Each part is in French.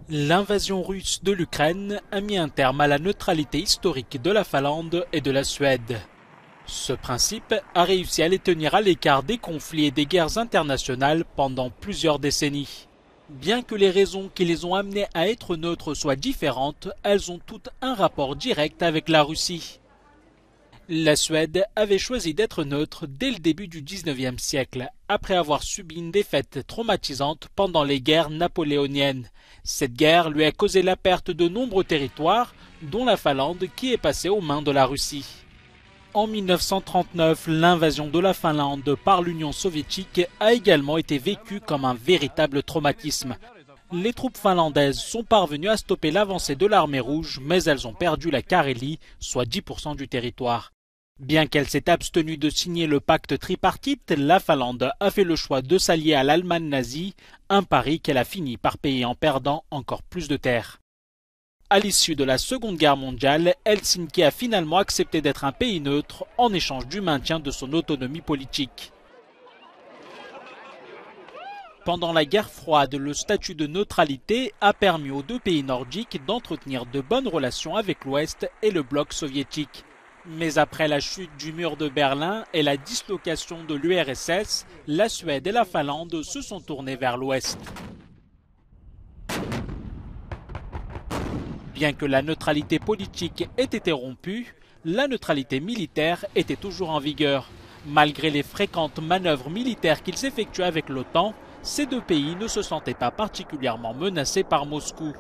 L'invasion russe de l'Ukraine a mis un terme à la neutralité historique de la Finlande et de la Suède. Ce principe a réussi à les tenir à l'écart des conflits et des guerres internationales pendant plusieurs décennies. Bien que les raisons qui les ont amenés à être neutres soient différentes, elles ont toutes un rapport direct avec la Russie. La Suède avait choisi d'être neutre dès le début du XIXe siècle, après avoir subi une défaite traumatisante pendant les guerres napoléoniennes. Cette guerre lui a causé la perte de nombreux territoires, dont la Finlande qui est passée aux mains de la Russie. En 1939, l'invasion de la Finlande par l'Union soviétique a également été vécue comme un véritable traumatisme. Les troupes finlandaises sont parvenues à stopper l'avancée de l'armée rouge, mais elles ont perdu la Carélie, soit 10% du territoire. Bien qu'elle s'est abstenue de signer le pacte tripartite, la Finlande a fait le choix de s'allier à l'Allemagne nazie, un pari qu'elle a fini par payer en perdant encore plus de terres. À l'issue de la Seconde Guerre mondiale, Helsinki a finalement accepté d'être un pays neutre en échange du maintien de son autonomie politique. Pendant la guerre froide, le statut de neutralité a permis aux deux pays nordiques d'entretenir de bonnes relations avec l'Ouest et le bloc soviétique. Mais après la chute du mur de Berlin et la dislocation de l'URSS, la Suède et la Finlande se sont tournées vers l'Ouest. Bien que la neutralité politique ait été rompue, la neutralité militaire était toujours en vigueur. Malgré les fréquentes manœuvres militaires qu'ils effectuaient avec l'OTAN, ces deux pays ne se sentaient pas particulièrement menacés par Moscou.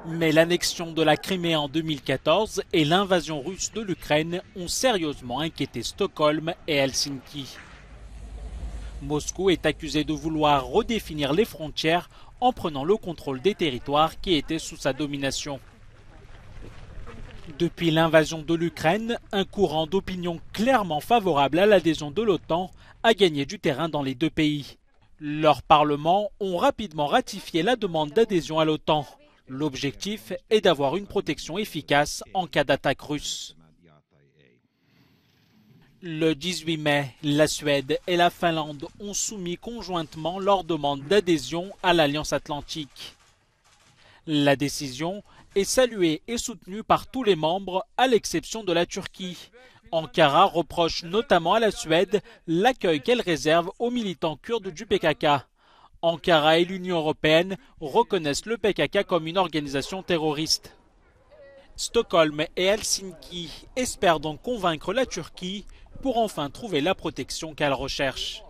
Mais l'annexion de la Crimée en 2014 et l'invasion russe de l'Ukraine ont sérieusement inquiété Stockholm et Helsinki. Moscou est accusé de vouloir redéfinir les frontières en prenant le contrôle des territoires qui étaient sous sa domination. Depuis l'invasion de l'Ukraine, un courant d'opinion clairement favorable à l'adhésion de l'OTAN a gagné du terrain dans les deux pays. Leurs parlements ont rapidement ratifié la demande d'adhésion à l'OTAN. L'objectif est d'avoir une protection efficace en cas d'attaque russe. Le 18 mai, la Suède et la Finlande ont soumis conjointement leur demande d'adhésion à l'Alliance Atlantique. La décision est saluée et soutenue par tous les membres, à l'exception de la Turquie. Ankara reproche notamment à la Suède l'accueil qu'elle réserve aux militants kurdes du PKK. Ankara et l'Union européenne reconnaissent le PKK comme une organisation terroriste. Stockholm et Helsinki espèrent donc convaincre la Turquie pour enfin trouver la protection qu'elle recherche.